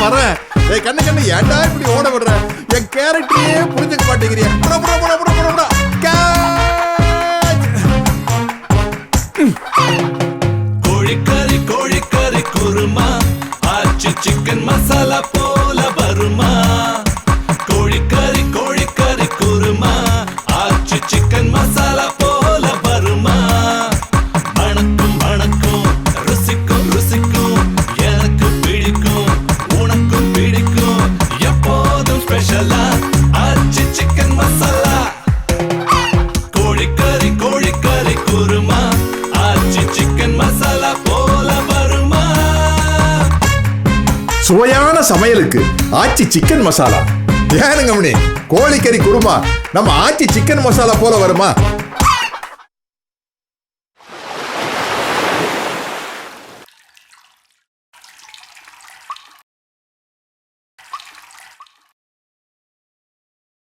வரேன். ஏய் கண்ணு கண்ணு ஏன்டா இப்படி ஓட விடுற? என் கேரக்டரையே புரிஞ்சுக்க மாட்டேங்கிறியா? புடா புடா புடா புடா புடா புடா. கோழிக்கறி கோழிக்கறி குருமா ஆச்சி சிக்கன் மசாலா போல வருமா? கோழிக்கறி கோழிக்கறி குருமா ஆச்சி சிக்கன் மசாலா போல வருமா? மணக்கும் மணக்கும் ருசிக்கும் ருசிக்கும் எனக்கு பிடிக்கும் உனக்கும் பிடிக்கும் எப்போதும் ஸ்பெஷலா ஆச்சி சிக்கன் மசாலா. கோழிக்கறி கோழிக்கறி குருமா ஆச்சி சிக்கன் மசாலா போல வருமா? சுவையான சமையலுக்கு ஆச்சி சிக்கன் மசாலா. ஏனுங்க கோழிக்கறி குருமா நம்ம ஆச்சி சிக்கன் மசாலா போல வருமா?